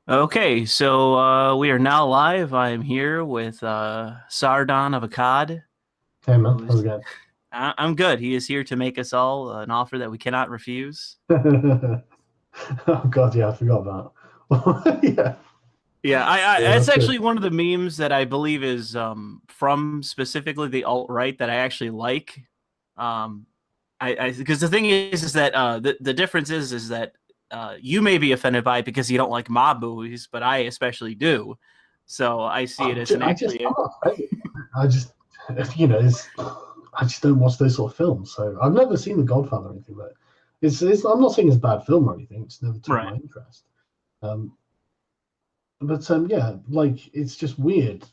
Okay, so we are now live. I am here with Sardon of Akkad, Hey man, how's who's it going? I'm good. He is here to make us all an offer that we cannot refuse. Oh God, yeah, I forgot that. Yeah, Yeah, yeah, it's that's good. actually one of the memes that I believe is from specifically the alt-right that I actually like. Um, I because the thing is that the difference is that you may be offended by it because you don't like mob movies, but I especially do. So I see it as an I'm actually. not offended by it. I just don't watch those sort of films. So I've never seen The Godfather or anything, but I'm not saying it's a bad film or anything. It's never took Right. my interest. Um, but yeah, like it's just weird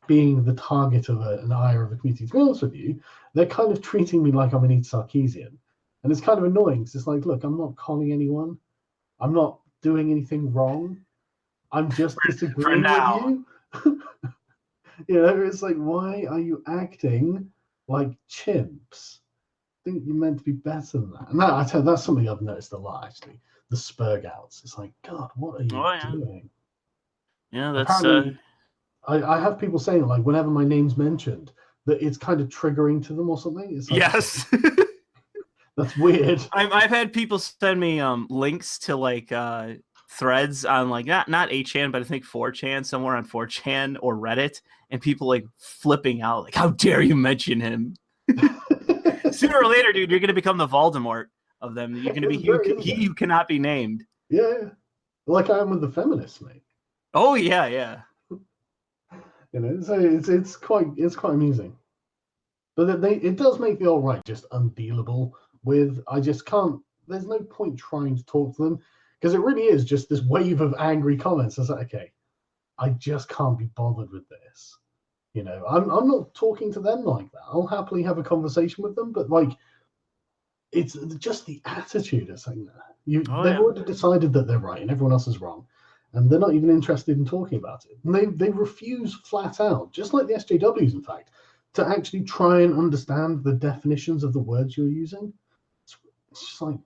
being the target of an ire of a community. To be honest with you, they're kind of treating me like I'm an East Sarkeesian, and it's kind of annoying because it's like, look, I'm not calling anyone. I'm not doing anything wrong. I'm just For disagreeing with now. you. You know, it's like, why are you acting like chimps? I think you're meant to be better than that. And that, I tell you, that's something I've noticed a lot, actually. The spurg outs. It's like, God, what are you Oh yeah, doing? yeah. That's Apparently, I have people saying, like, whenever my name's mentioned, that it's kind of triggering to them or something. It's like, okay, yes. that's weird. I've had people send me links to like threads on like not 8chan, but I think 4chan, somewhere on 4chan or Reddit, and people like flipping out, like, how dare you mention him? Sooner or later, dude, you're gonna become the Voldemort of them. You're gonna be It's very he easy. who cannot be named. Yeah, like I am with the feminists, mate. Oh yeah, yeah. You know, so it's quite amusing. But it does make the alt right just undealable with. I just can't. There's no point trying to talk to them because it really is just this wave of angry comments. It's like, okay, I just can't be bothered with this. You know, I'm not talking to them like that. I'll happily have a conversation with them, but like, it's just the attitude of saying that. Oh They've yeah. already decided that they're right and everyone else is wrong, and they're not even interested in talking about it. And they refuse flat out, just like the SJWs, in fact, to actually try and understand the definitions of the words you're using. It's just like,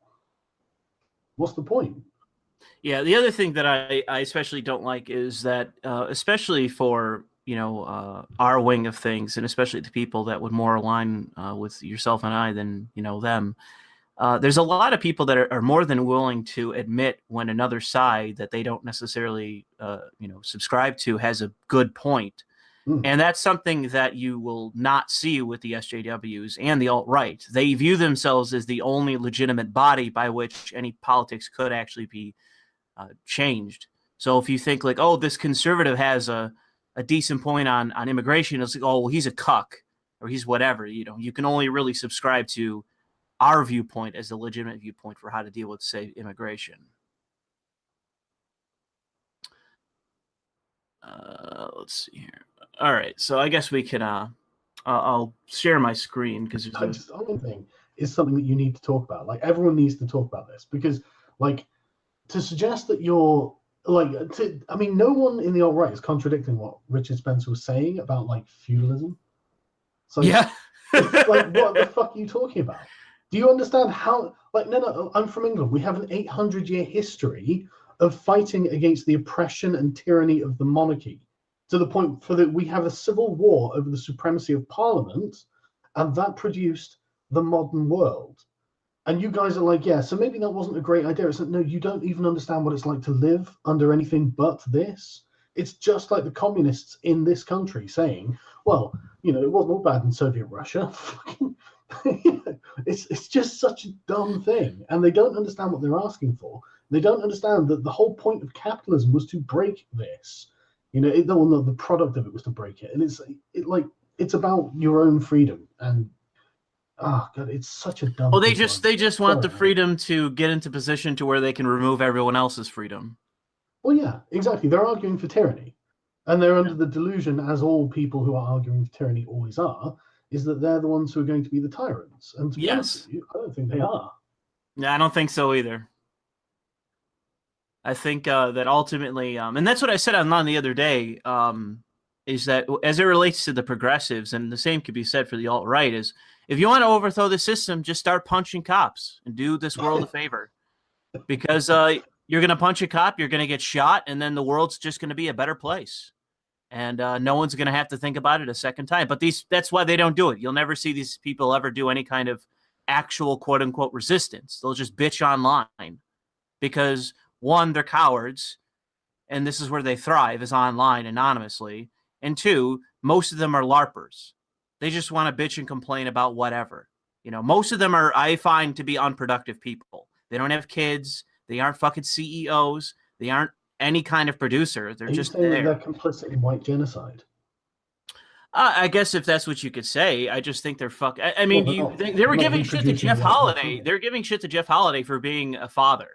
what's the point? Yeah, the other thing that I especially don't like is that, especially for our wing of things, and especially the people that would more align with yourself and I than them. There's a lot of people that are more than willing to admit when another side that they don't necessarily subscribe to has a good point. Mm. And that's something that you will not see with the SJWs and the alt-right. They view themselves as the only legitimate body by which any politics could actually be changed. So if you think like, oh, this conservative has a decent point on immigration, it's like, oh, well, he's a cuck or he's whatever. You can only really subscribe to our viewpoint as the legitimate viewpoint for how to deal with, say, immigration. Let's see here. All right, so I guess we can. I'll share my screen because there's I a. just I don't think is something that you need to talk about. Like everyone needs to talk about this because, like, to suggest that you're I mean, no one in the alt right is contradicting what Richard Spencer was saying about like feudalism. It's like, Yeah. it's like, what the fuck are you talking about? Do you understand how? Like, no, I'm from England. We have an 800-year history of fighting against the oppression and tyranny of the monarchy, to the point for that we have a civil war over the supremacy of Parliament, and that produced the modern world. And you guys are like, yeah, so maybe that wasn't a great idea. It's like, no, you don't even understand what it's like to live under anything but this. It's just like the communists in this country saying, well, it wasn't all bad in Soviet Russia. It's just such a dumb thing. And they don't understand what they're asking for. They don't understand that the whole point of capitalism was to break this. The product of it was to break it. And it's about your own freedom. And oh god, it's such a dumb Well, piece of they argument. just want Sorry, the man. freedom to get into position to where they can remove everyone else's freedom. Well, yeah, exactly. They're arguing for tyranny, and they're under the delusion, as all people who are arguing for tyranny always are, is that they're the ones who are going to be the tyrants. And to be honest with Yes. you, I don't think they are. Yeah, I don't think so either. I think that ultimately, and that's what I said online the other day, is that as it relates to the progressives, and the same could be said for the alt right, is if you want to overthrow the system, just start punching cops and do this world a favor, because You're going to punch a cop, you're going to get shot, and then the world's just going to be a better place. And no one's going to have to think about it a second time. But that's why they don't do it. You'll never see these people ever do any kind of actual quote-unquote resistance. They'll just bitch online because, one, they're cowards, and this is where they thrive, is online anonymously. And two, most of them are LARPers. They just want to bitch and complain about whatever. Most of them are, I find, to be unproductive people. They don't have kids. They aren't fucking CEOs. They aren't any kind of producer. They're just there. They're complicit in white genocide. I guess if that's what you could say. I just think they're fuck. I mean, they were giving shit to Jeff Holiday. They're giving shit to Jeff Holiday for being a father.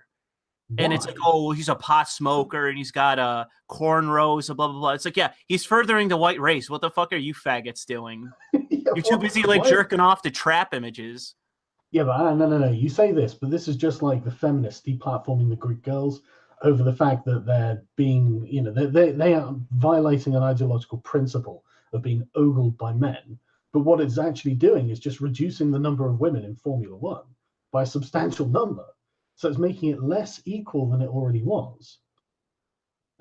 Why? And it's like, oh, well, he's a pot smoker and he's got cornrows and blah, blah, blah. It's like, yeah, he's furthering the white race. What the fuck are you faggots doing? Yeah, you're too busy jerking off to trap images. Yeah, but no. You say this, but this is just like the feminists deplatforming the Greek girls over the fact that they're being, they are violating an ideological principle of being ogled by men. But what it's actually doing is just reducing the number of women in Formula One by a substantial number. So it's making it less equal than it already was.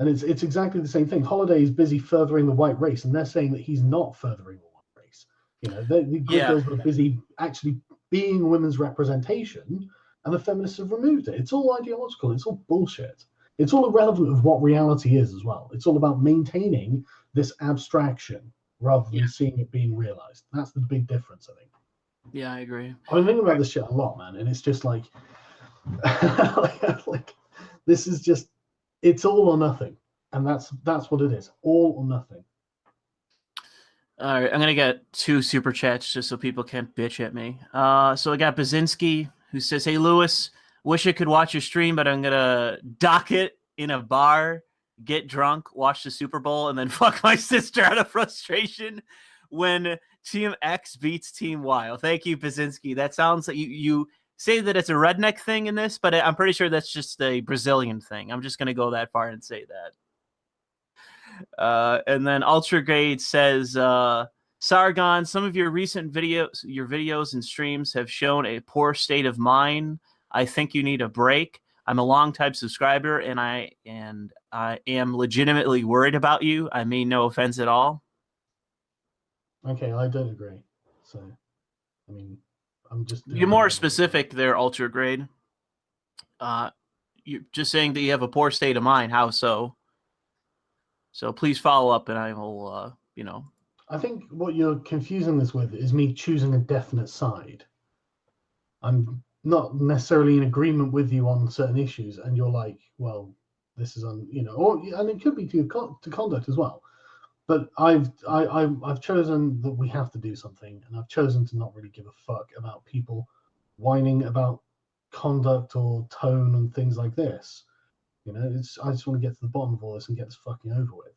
And it's exactly the same thing. Holiday is busy furthering the white race, and they're saying that he's not furthering the white race. The Greek girls are busy actually being women's representation, and the feminists have removed it. It's all ideological. It's all bullshit. It's all irrelevant of what reality is as well. It's all about maintaining this abstraction rather than seeing it being realized. That's the big difference, I think. Yeah, I agree. I've been thinking about this shit a lot, man, and it's just like, like this is just, it's all or nothing, and that's what it is, all or nothing. All right, I'm gonna get 2 super chats just so people can't bitch at me. So I got Bazinski who says, "Hey Lewis, wish I could watch your stream, but I'm gonna dock it in a bar, get drunk, watch the Super Bowl, and then fuck my sister out of frustration when Team X beats Team Y." Well, thank you, Bazinski. That sounds like you say that it's a redneck thing in this, but I'm pretty sure that's just a Brazilian thing. I'm just gonna go that far and say that. And then Ultra Grade says, Sargon, some of your recent videos and streams have shown a poor state of mind. I think you need a break. I'm a long-time subscriber, and I am legitimately worried about you. I mean, no offense at all. Okay, I don't agree. So, I mean, I'm just... You're more specific there, Ultra Grade. You're just saying that you have a poor state of mind. How so? So please follow up, and I will, I think what you're confusing this with is me choosing a definite side. I'm not necessarily in agreement with you on certain issues, and you're like, well, this is and it could be to conduct as well. But I've chosen that we have to do something, and I've chosen to not really give a fuck about people whining about conduct or tone and things like this. I just want to get to the bottom of all this and get this fucking over with.